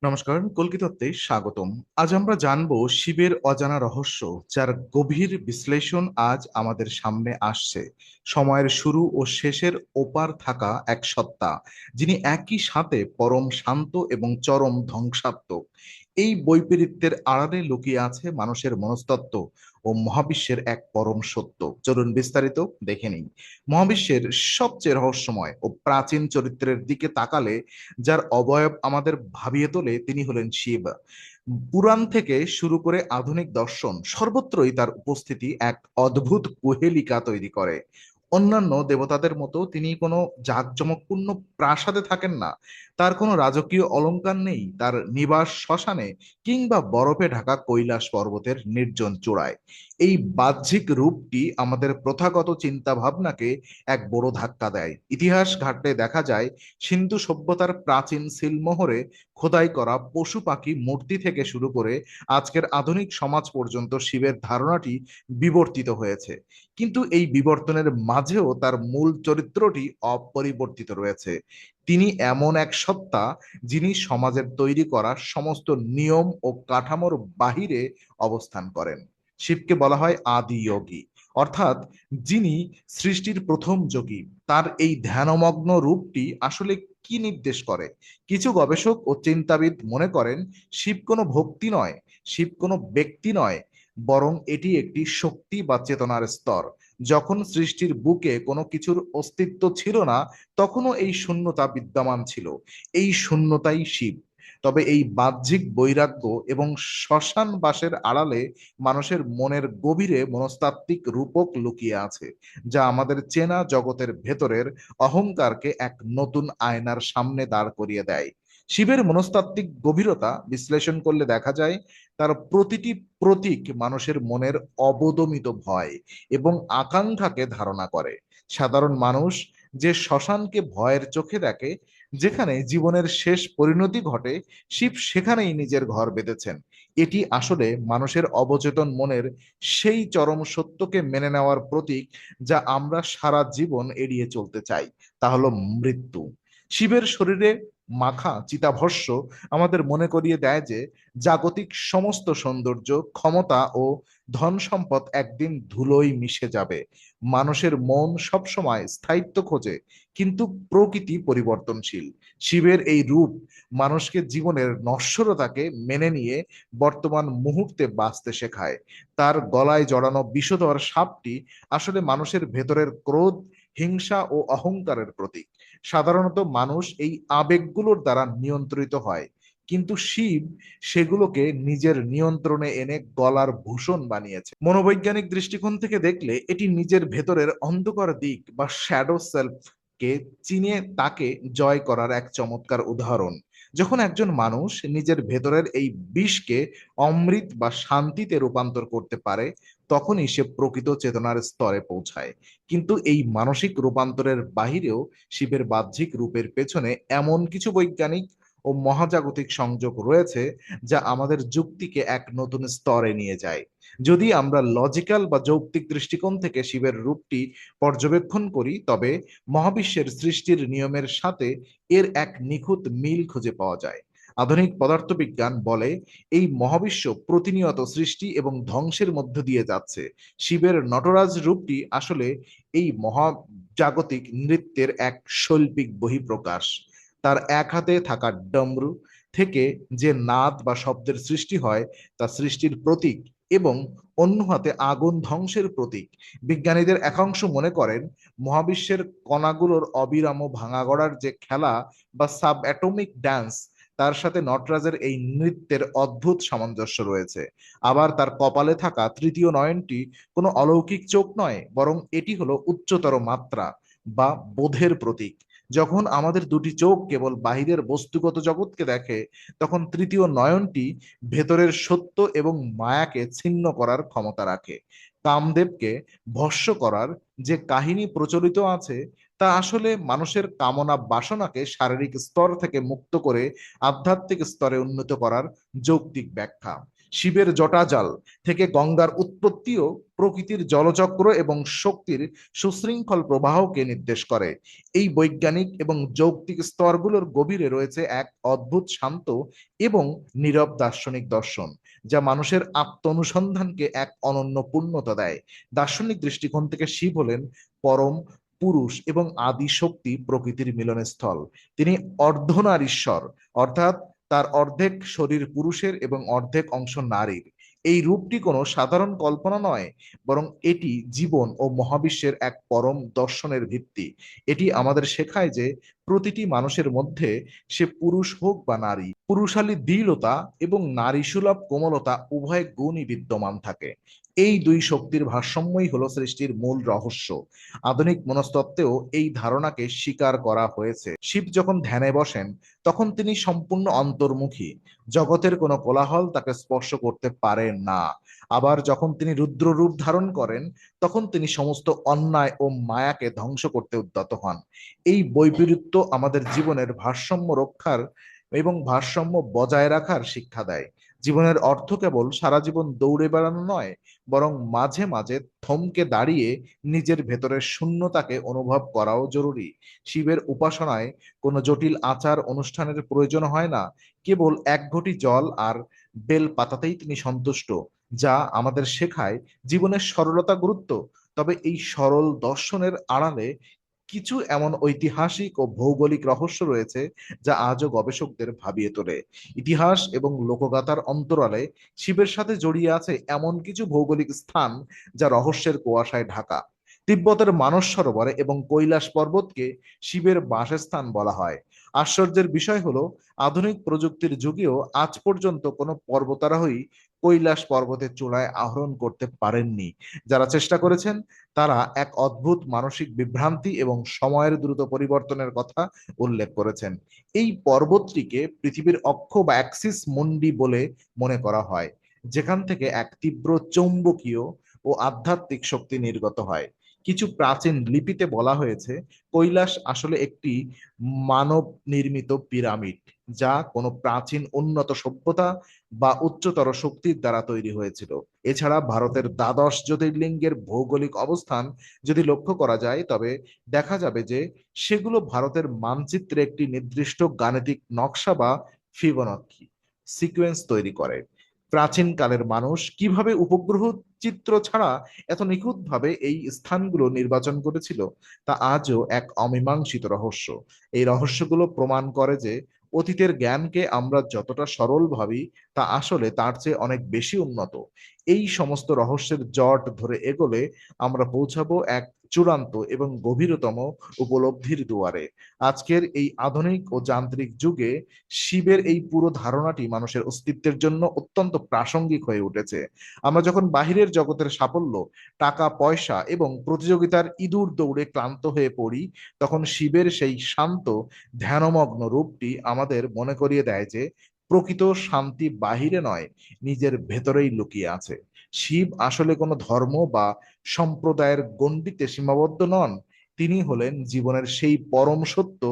নমস্কার, কল্কিতত্ত্বে স্বাগতম। আজ আমরা জানবো শিবের অজানা রহস্য, যার গভীর বিশ্লেষণ আজ আমাদের সামনে আসছে। সময়ের শুরু ও শেষের ওপার থাকা এক সত্তা, যিনি একই সাথে পরম শান্ত এবং চরম ধ্বংসাত্মক। এই বৈপরীত্যের আড়ালে লুকিয়ে আছে মানুষের মনস্তত্ত্ব ও মহাবিশ্বের এক পরম সত্য। চলুন বিস্তারিত দেখে নিই। মহাবিশ্বের সবচেয়ে রহস্যময় ও প্রাচীন চরিত্রের দিকে তাকালে যার অবয়ব আমাদের ভাবিয়ে তোলে তিনি হলেন শিব। পুরাণ থেকে শুরু করে আধুনিক দর্শন সর্বত্রই তার উপস্থিতি এক অদ্ভুত কুহেলিকা তৈরি করে। অন্যান্য দেবতাদের মতো তিনি কোনো জাঁকজমকপূর্ণ প্রাসাদে থাকেন না। তার কোনো রাজকীয় অলংকার নেই, তার নিবাস শ্মশানে কিংবা বরফে ঢাকা কৈলাস পর্বতের নির্জন চূড়ায়। এই বাহ্যিক রূপটি আমাদের প্রথাগত চিন্তা ভাবনাকে এক বড় ধাক্কা দেয়। ইতিহাস ঘাটলে দেখা যায় সিন্ধু সভ্যতার প্রাচীন সিলমোহরে খোদাই করা পশু পাখি মূর্তি থেকে শুরু করে আজকের আধুনিক সমাজ পর্যন্ত শিবের ধারণাটি বিবর্তিত হয়েছে। কিন্তু এই বিবর্তনের মাঝেও তার মূল চরিত্রটি অপরিবর্তিত রয়েছে। তিনি এমন এক সত্তা, যিনি সমাজের তৈরি করা সমস্ত নিয়ম ও কাঠামোর বাহিরে অবস্থান করেন। শিবকে বলা হয় আদি যোগী, অর্থাৎ যিনি সৃষ্টির প্রথম যোগী। তার এই ধ্যানমগ্ন রূপটি আসলে কি নির্দেশ করে? কিছু গবেষক ও চিন্তাবিদ মনে করেন শিব কোনো ভক্তি নয়, শিব কোনো ব্যক্তি নয়, বরং এটি একটি শক্তি বা চেতনার স্তর। যখন সৃষ্টির বুকে কোনো কিছুর অস্তিত্ব ছিল না, তখনও এই শূন্যতা বিদ্যমান ছিল। এই শূন্যতাই শিব। তবে এই বাহ্যিক বৈরাগ্য এবং শ্মশান বাসের আড়ালে মানুষের মনের গভীরে মনস্তাত্ত্বিক রূপক লুকিয়ে আছে, যা আমাদের চেনা জগতের ভেতরের অহংকারকে এক নতুন আয়নার সামনে দাঁড় করিয়ে দেয়। শিবের মনস্তাত্ত্বিক গভীরতা বিশ্লেষণ করলে দেখা যায় তার প্রতিটি প্রতীক মানুষের মনের অবদমিত ভয় এবং আকাঙ্ক্ষাকে ধারণা করে। সাধারণ মানুষ যে শ্মশানকে ভয়ের চোখে দেখে, যেখানে জীবনের শেষ পরিণতি ঘটে, শিব সেখানেই নিজের ঘর বেঁধেছেন। এটি আসলে মানুষের অবচেতন মনের সেই চরম সত্যকে মেনে নেওয়ার প্রতীক, যা আমরা সারা জীবন এড়িয়ে চলতে চাই। তা হলো মৃত্যু। শিবের শরীরে মাখা চিতাভস্য আমাদের মনে করিয়ে দেয় যে জাগতিক সমস্ত সৌন্দর্য, ক্ষমতা ও ধন সম্পদ একদিন ধুলোয় মিশে যাবে। মানুষের মন সবসময় স্থায়িত্ব খোঁজে, কিন্তু প্রকৃতি পরিবর্তনশীল। শিবের এই রূপ মানুষকে জীবনের নশ্বরতাকে মেনে নিয়ে বর্তমান মুহূর্তে বাঁচতে শেখায়। তার গলায় জড়ানো বিষধর সাপটি আসলে মানুষের ভেতরের ক্রোধ, হিংসা ও অহংকারের প্রতীক। সাধারণত মানুষ এই আবেগগুলোর দ্বারা নিয়ন্ত্রিত হয়, কিন্তু শিব সেগুলোকে নিজের নিয়ন্ত্রণে এনে গলার ভূষণ বানিয়েছে। মনোবৈজ্ঞানিক দৃষ্টিকোণ থেকে দেখলে এটি নিজের ভেতরের অন্ধকার দিক বা শ্যাডো সেলফকে চিনে তাকে জয় করার এক চমৎকার উদাহরণ। যখন একজন মানুষ নিজের ভেতরের এই বিষকে অমৃত বা শান্তিতে রূপান্তর করতে পারে, তখনই সে প্রকৃত চেতনার স্তরে পৌঁছায়। কিন্তু এই মানসিক রূপান্তরের বাহিরেও শিবের বাহ্যিক রূপের পেছনে এমন কিছু বৈজ্ঞানিক ও মহাজাগতিক সংযোগ রয়েছে, যা আমাদের যুক্তিকে এক নতুন স্তরে নিয়ে যায়। যদি আমরা লজিক্যাল বা যৌক্তিক দৃষ্টিকোণ থেকে শিবের রূপটি পর্যবেক্ষণ করি, তবে মহাবিশ্বের সৃষ্টির নিয়মের সাথে এর এক নিখুঁত মিল খুঁজে পাওয়া যায়। আধুনিক পদার্থবিজ্ঞান বলে এই মহাবিশ্ব প্রতিনিয়ত সৃষ্টি এবং ধ্বংসের মধ্য দিয়ে যাচ্ছে। শিবের নটরাজ রূপটি আসলে এই মহাজাগতিক নৃত্যের এক শৈল্পিক বহিঃপ্রকাশ। তার এক হাতে থাকা ডমরু থেকে যে নাদ বা শব্দের সৃষ্টি হয়, তা সৃষ্টির প্রতীক, এবং অন্য হাতে আগুন ধ্বংসের প্রতীক। বিজ্ঞানীদের একাংশ মনে করেন মহাবিশ্বের কণাগুলোর অবিরাম ভাঙা গড়ার যে খেলা বা সাব অ্যাটমিক ড্যান্স, তার সাথে নটরাজের এই নৃত্যের অদ্ভুত সামঞ্জস্য রয়েছে। আবার তার কপালে থাকা তৃতীয় নয়নটি কোনো অলৌকিক চোখ নয়, বরং এটি হলো উচ্চতর মাত্রা বা বোধের প্রতীক। যখন আমাদের দুটি চোখ কেবল বাহিরের বস্তুগত জগৎকে দেখে, তখন তৃতীয় নয়নটি ভেতরের সত্য এবং মায়াকে ছিন্ন করার ক্ষমতা রাখে। কামদেবকে ভস্ম করার যে কাহিনী প্রচলিত আছে, তা আসলে মানুষের কামনা বাসনাকে শারীরিক স্তর থেকে মুক্ত করে আধ্যাত্মিক স্তরে উন্নীত করার যৌক্তিক ব্যাখ্যা। শিবের জটাজাল থেকে গঙ্গার উৎপত্তিও প্রকৃতির জলচক্র এবং শক্তির সুশৃঙ্খল প্রবাহকে নির্দেশ করে। এই বৈজ্ঞানিক এবং যৌক্তিক স্তরগুলোর গভীরে রয়েছে এক অদ্ভুত শান্ত এবং নীরব দার্শনিক দর্শন, যা মানুষের আত্ম অনুসন্ধানকে এক অনন্য পূর্ণতা দেয়। দার্শনিক দৃষ্টিকোণ থেকে শিব হলেন পরম পুরুষ এবং আদি শক্তি প্রকৃতির মিলনস্থল। তিনি অর্ধনারীশ্বর, অর্থাৎ তার অর্ধেক শরীর পুরুষের এবং অর্ধেক অংশ নারীর। এই রূপটি কোনো সাধারণ কল্পনা নয়, বরং এটি জীবন ও মহাবিশ্বের এক পরম দর্শনের ভিত্তি। এটি আমাদের শেখায় যে প্রতিটি মানুষের মধ্যে, সে পুরুষ হোক বা নারী, পুরুষালী দৃঢ়তা এবং নারীসুলভ কোমলতা উভয় গুণই বিদ্যমান থাকে। এই দুই শক্তির ভারসাম্যই হলো সৃষ্টির মূল রহস্য। আধুনিক মনস্তত্ত্বেও এই ধারণাকে স্বীকার করা হয়েছে। শিব যখন ধ্যানে বসেন, তখন তিনি সম্পূর্ণ অন্তর্মুখী। জগতের কোনো কোলাহল তাকে স্পর্শ করতে পারে না। আবার যখন তিনি রুদ্র রূপ ধারণ করেন, তখন তিনি সমস্ত অন্যায় ও মায়াকে ধ্বংস করতে উদ্যত হন। এই বৈপরীত্য আমাদের জীবনের ভারসাম্য রক্ষার এবং ভারসাম্য বজায় রাখার শিক্ষা দেয়। জীবনের অর্থ কেবল সারা জীবন দৌড়ে বেড়ানো নয়, বরং মাঝে মাঝে থমকে দাঁড়িয়ে নিজের ভেতরের শূন্যতাকে অনুভব করাও জরুরি। শিবের উপাসনায় কোনো জটিল আচার অনুষ্ঠানের প্রয়োজন হয় না। কেবল এক ঘটি জল আর বেল পাতাতেই তিনি সন্তুষ্ট, যা আমাদের শেখায় জীবনের সরলতা গুরুত্ব। তবে এই সরল দর্শনের আড়ালে কিছু এমন ঐতিহাসিক ও ভৌগোলিক রহস্য রয়েছে, যা আজও গবেষকদের ভাবিয়ে তোলে। ইতিহাস এবং লোকগাথার অন্তরালে শিবের সাথে জড়িয়ে আছে এমন কিছু ভৌগোলিক স্থান যা রহস্যের কুয়াশায় ঢাকা। তিব্বতের মানস সরোবরে এবং কৈলাস পর্বতকে শিবের বাসস্থান বলা হয়। আশ্চর্যের বিষয় হলো, আধুনিক প্রযুক্তির যুগেও আজ পর্যন্ত কোনো পর্বতারোহী কৈলাস পর্বতের চূড়ায় আরোহণ করতে পারেননি। যারা চেষ্টা করেছেন, তারা এক অদ্ভুত মানসিক বিভ্রান্তি এবং সময়ের দ্রুত পরিবর্তনের কথা উল্লেখ করেছেন। এই পর্বতটিকে পৃথিবীর অক্ষ বা অ্যাক্সিস মুন্ডি বলে মনে করা হয়, যেখান থেকে এক তীব্র চৌম্বকীয় ও আধ্যাত্মিক শক্তি নির্গত হয়। কিছু প্রাচীন লিপিতে বলা হয়েছে, কৈলাস আসলে একটি মানব নির্মিত পিরামিড, যা কোনো প্রাচীন উন্নত সভ্যতা বা উচ্চতর শক্তির দ্বারা তৈরি হয়েছিল। এছাড়া ভারতের দ্বাদশ জ্যোতির্লিঙ্গের ভৌগোলিক অবস্থান যদি লক্ষ্য করা যায়, তবে দেখা যাবে যে সেগুলো ভারতের মানচিত্রে একটি নির্দিষ্ট গাণিতিক নকশা বা ফিবোনাক্সি সিকোয়েন্স তৈরি করে। প্রাচীনকালের মানুষ কিভাবে উপগ্রহ চিত্র ছাড়া এত নিখুঁতভাবে এই স্থানগুলো নির্বাচন করেছিল, তা আজও এক অমীমাংসিত রহস্য। এই রহস্যগুলো প্রমাণ করে যে অতীতের জ্ঞানকে আমরা যতটা সরল ভাবি, তা আসলে তার চেয়ে অনেক বেশি উন্নত। এই সমস্ত রহস্যের জট ধরে এগোলে আমরা পৌঁছাবো এক চূড়ান্ত এবং গভীরতম উপলব্ধির দুয়ারে। আজকের এই আধুনিক ও যান্ত্রিক যুগে শিবের এই পুরো ধারণাটি মানুষের অস্তিত্বের জন্য অত্যন্ত প্রাসঙ্গিক হয়ে উঠেছে। আমরা যখন বাহিরের জগতের সাফল্য, টাকা পয়সা এবং প্রতিযোগিতার ইঁদুর দৌড়ে ক্লান্ত হয়ে পড়ি, তখন শিবের সেই শান্ত ধ্যানমগ্ন রূপটি আমাদের মনে করিয়ে দেয় যে প্রকৃত শান্তি বাহিরে নয়, নিজের ভেতরেই লুকিয়ে আছে। শিব আসলে কোনো ধর্ম বা সম্প্রদায়ের গণ্ডিতে সীমাবদ্ধ নন। তিনি হলেন জীবনের সেই পরম সত্য,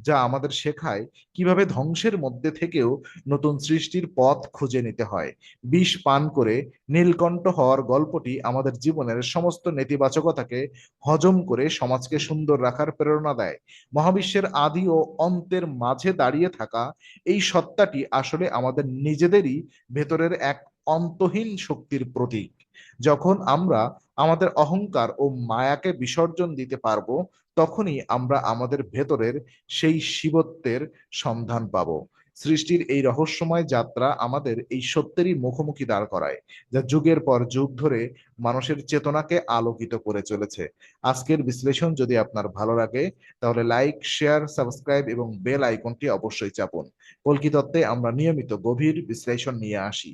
যা আমাদের শেখায় কিভাবে ধ্বংসের মধ্যে থেকেও নতুন সৃষ্টির পথ খুঁজে নিতে হয়। বিষ পান করে নীলকণ্ঠ হওয়ার গল্পটি আমাদের জীবনের সমস্ত নেতিবাচকতাকে হজম করে সমাজকে সুন্দর রাখার প্রেরণা দেয়। মহাবিশ্বের আদি ও অন্তের মাঝে দাঁড়িয়ে থাকা এই সত্তাটি আসলে আমাদের নিজেদেরই ভেতরের এক অন্তহীন শক্তির প্রতীক। যখন আমরা আমাদের অহংকার ও মায়াকে বিসর্জন দিতে পারবো, তখনই আমরা আমাদের ভেতরের সেই শিবত্বের সন্ধান পাব। সৃষ্টির এই রহস্যময় যাত্রা আমাদের এই সত্যেরই মুখোমুখি দাঁড় করায়, যা যুগের পর যুগ ধরে মানুষের চেতনাকে আলোকিত করে চলেছে। আজকের বিশ্লেষণ যদি আপনার ভালো লাগে, তাহলে লাইক, শেয়ার, সাবস্ক্রাইব এবং বেল আইকনটি অবশ্যই চাপুন। কল্কি তত্ত্বে আমরা নিয়মিত গভীর বিশ্লেষণ নিয়ে আসি।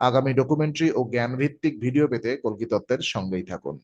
আগামী ডকুমেন্টারি ও জ্ঞানভিত্তিক ভিডিও পেতে কল্কি তত্ত্বের সঙ্গেই থাকুন।